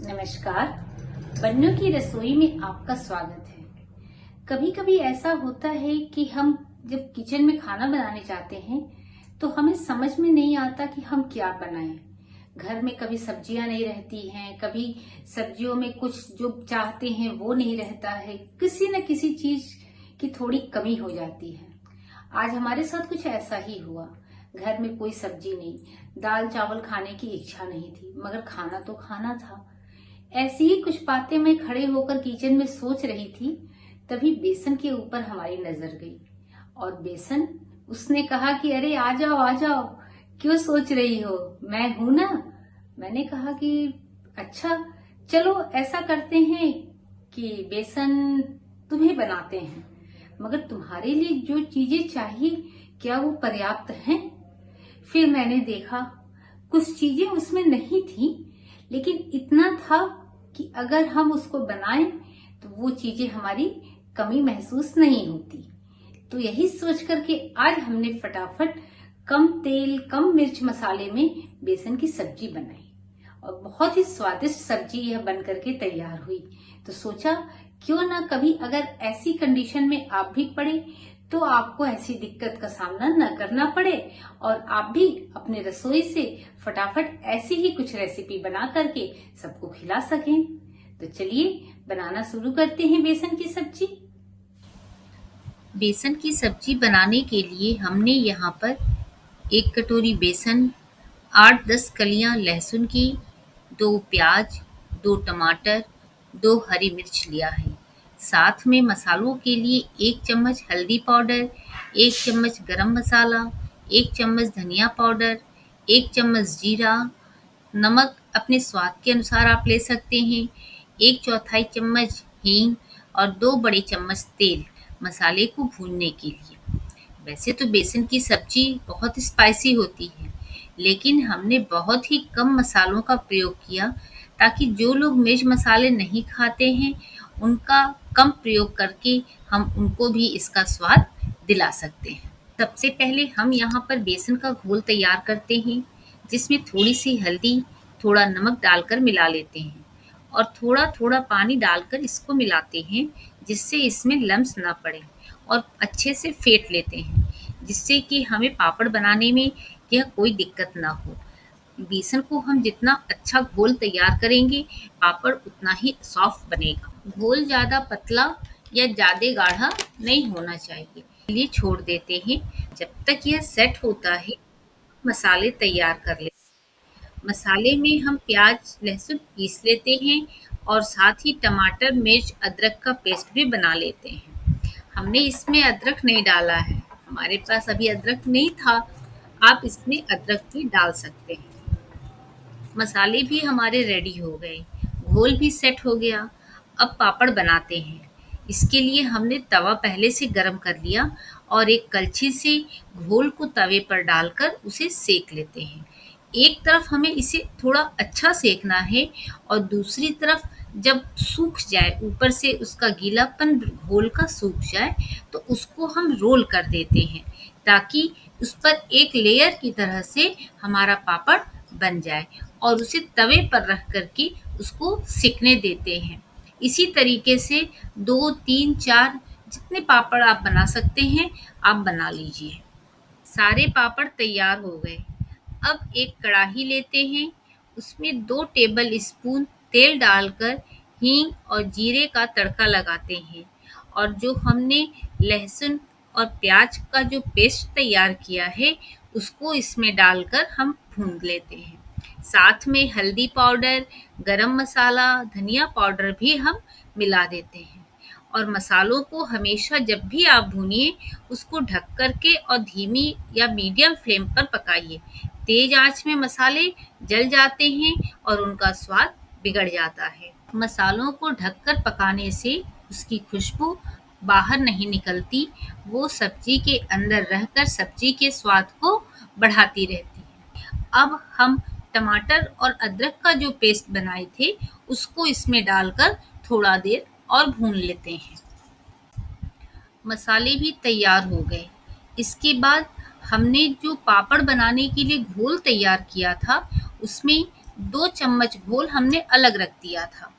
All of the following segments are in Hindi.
नमस्कार। बन्नों की रसोई में आपका स्वागत है। कभी कभी ऐसा होता है कि हम जब किचन में खाना बनाने जाते हैं तो हमें समझ में नहीं आता कि हम क्या बनाएं। घर में कभी सब्जियां नहीं रहती हैं, कभी सब्जियों में कुछ जो चाहते हैं वो नहीं रहता है, किसी न किसी चीज की थोड़ी कमी हो जाती है। आज हमारे साथ कुछ ऐसा ही हुआ। घर में कोई सब्जी नहीं, दाल चावल खाने की इच्छा नहीं थी, मगर खाना तो खाना था। ऐसी ही कुछ बातें मैं खड़े होकर किचन में सोच रही थी, तभी बेसन के ऊपर हमारी नजर गई। और बेसन, उसने कहा कि अरे आ जाओ आ जाओ, क्यों सोच रही हो, मैं हूं ना। मैंने कहा कि अच्छा, चलो ऐसा करते हैं कि बेसन तुम्हें बनाते हैं, मगर तुम्हारे लिए जो चीजें चाहिए क्या वो पर्याप्त हैं? फिर मैंने देखा कुछ चीजें उसमें नहीं थी, लेकिन इतना था कि अगर हम उसको बनाएं तो वो चीजें हमारी कमी महसूस नहीं होती। तो यही सोच करके आज हमने फटाफट कम तेल कम मिर्च मसाले में बेसन की सब्जी बनाई और बहुत ही स्वादिष्ट सब्जी यह बन करके तैयार हुई। तो सोचा क्यों ना कभी अगर ऐसी कंडीशन में आप भी पड़े तो आपको ऐसी दिक्कत का सामना न करना पड़े और आप भी अपने रसोई से फटाफट ऐसी ही कुछ रेसिपी बना करके सबको खिला सकें। तो चलिए बनाना शुरू करते हैं बेसन की सब्जी। बेसन की सब्जी बनाने के लिए हमने यहाँ पर 1 कटोरी बेसन, 8-10 कलियाँ लहसुन की, 2 प्याज, 2 टमाटर, 2 हरी मिर्च लिया है। साथ में मसालों के लिए 1 चम्मच हल्दी पाउडर, 1 चम्मच गरम मसाला, 1 चम्मच धनिया पाउडर, 1 चम्मच जीरा, नमक अपने स्वाद के अनुसार आप ले सकते हैं, 1 चौथाई चम्मच हींग और 2 बड़े चम्मच तेल मसाले को भूनने के लिए। वैसे तो बेसन की सब्जी बहुत स्पाइसी होती है, लेकिन हमने बहुत ही कम मसालों का प्रयोग किया ताकि जो लोग मिर्च मसाले नहीं खाते हैं, उनका कम प्रयोग करके हम उनको भी इसका स्वाद दिला सकते हैं। सबसे पहले हम यहाँ पर बेसन का घोल तैयार करते हैं, जिसमें थोड़ी-सी हल्दी, थोड़ा नमक डालकर मिला लेते हैं और थोड़ा-थोड़ा पानी डालकर इसको मिलाते हैं, जिससे इसमें लम्स ना पड़े और अच्छे से फेंट लेते हैं, जिससे कि हमें पापड़ बनाने में यह कोई दिक्कत ना हो। बेसन को हम जितना अच्छा घोल तैयार करेंगे, पापड़ उतना ही सॉफ्ट बनेगा। घोल ज़्यादा पतला या ज़्यादा गाढ़ा नहीं होना चाहिए। चलिए छोड़ देते हैं। जब तक यह सेट होता है, मसाले तैयार कर लेते हैं। मसाले में हम प्याज, लहसुन पीस लेते हैं और साथ ही टमाटर, मिर्च, अदरक का पेस्ट भी बना लेते हैं। हमने इसमें अदरक नहीं डाला है, हमारे पास अभी अदरक नहीं था, आप इसमें अदरक भी डाल सकते हैं। मसाले भी हमारे रेडी हो गए, घोल भी सेट हो गया। अब पापड़ बनाते हैं। इसके लिए हमने तवा पहले से गरम कर लिया और एक कलछी से घोल को तवे पर डालकर उसे सेक लेते हैं। एक तरफ हमें इसे थोड़ा अच्छा सेकना है और दूसरी तरफ जब सूख जाए, ऊपर से उसका गीलापन घोल का सूख जाए, तो उसको हम रोल कर देते हैं ताकि उस पर एक लेयर की तरह से हमारा पापड़ बन जाए और उसे तवे पर रख कर के उसको सिकने देते हैं। इसी तरीके से 2, 3, 4 जितने पापड़ आप बना सकते हैं, आप बना लीजिए। सारे पापड़ तैयार हो गए। अब एक कढ़ाई लेते हैं, उसमें 2 टेबल स्पून तेल डालकर हींग और जीरे का तड़का लगाते हैं और जो हमने लहसुन और प्याज का जो पेस्ट तैयार किया है, उसको इसमें डालकर हम भून लेते हैं। साथ में हल्दी पाउडर, गरम मसाला, धनिया पाउडर भी हम मिला देते हैं और मसालों को हमेशा जब भी आप भूनिए, उसको ढक कर के और धीमी या मीडियम फ्लेम पर पकाइए। तेज आंच में मसाले जल जाते हैं और उनका स्वाद बिगड़ जाता है। मसालों को ढककर पकाने से उसकी खुशबू बाहर नहीं निकलती, वो सब्जी के अंदर रहकर सब्जी के स्वाद को बढ़ाती रहती है। अब हम टमाटर और अदरक का जो पेस्ट बनाए थे, उसको इसमें डालकर थोड़ा देर और भून लेते हैं। मसाले भी तैयार हो गए। इसके बाद हमने जो पापड़ बनाने के लिए घोल तैयार किया था, उसमें 2 चम्मच घोल हमने अलग रख दिया था।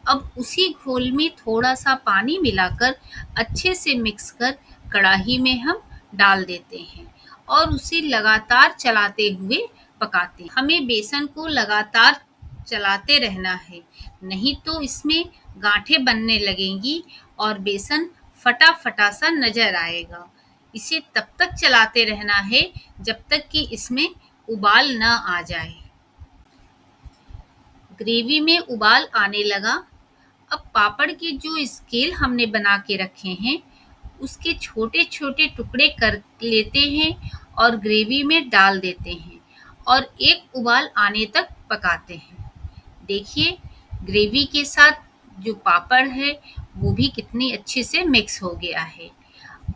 अब उसी घोल में थोड़ा सा पानी मिलाकर अच्छे से मिक्स कर कढ़ाई में हम डाल देते हैं और उसे लगातार चलाते हुए पकाते हैं। हमें बेसन को लगातार चलाते रहना है, नहीं तो इसमें गांठें बनने लगेंगी और बेसन फटा-फटा सा नजर आएगा। इसे तब तक चलाते रहना है जब तक कि इसमें उबाल न आ जाए। ग्रेवी में उबाल आने लगा। अब पापड़ के जो स्केल हमने बना के रखे हैं, उसके छोटे-छोटे टुकड़े कर लेते हैं और ग्रेवी में डाल देते हैं और एक उबाल आने तक पकाते हैं। देखिए, ग्रेवी के साथ जो पापड़ है, वो भी कितनी अच्छे से मिक्स हो गया है।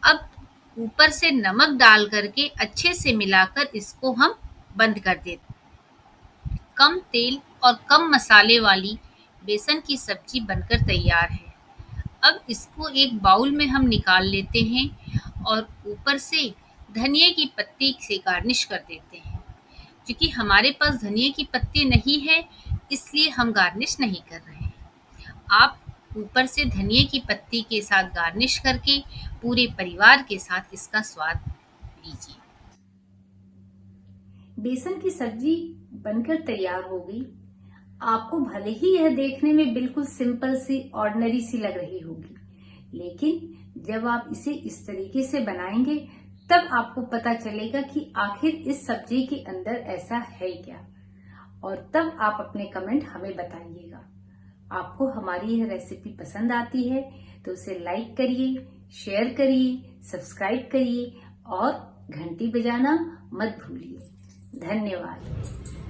अब ऊपर से नमक डाल करके अच्छे से मिलाकर इसको हम बंद कर देते हैं। कम तेल और कम मसाले वाली बेसन की सब्जी बनकर तैयार है। अब इसको एक बाउल में हम निकाल लेते हैं और ऊपर से धनिये की पत्ती से गार्निश कर देते हैं। क्योंकि हमारे पास धनिये की पत्ती नहीं है, इसलिए हम गार्निश नहीं कर रहे हैं। आप ऊपर से धनिये की पत्ती के साथ गार्निश करके पूरे परिवार के साथ इसका स्वाद लीजिए। बेसन की सब्जी बनकर तैयार हो गई। आपको भले ही यह देखने में बिल्कुल सिंपल सी ऑर्डिनरी सी लग रही होगी, लेकिन जब आप इसे इस तरीके से बनाएंगे तब आपको पता चलेगा कि आखिर इस सब्जी के अंदर ऐसा है क्या, और तब आप अपने कमेंट हमें बताइएगा। आपको हमारी यह रेसिपी पसंद आती है तो उसे लाइक करिए, शेयर करिए, सब्सक्राइब करिए और घंटी बजाना मत भूलिए। धन्यवाद।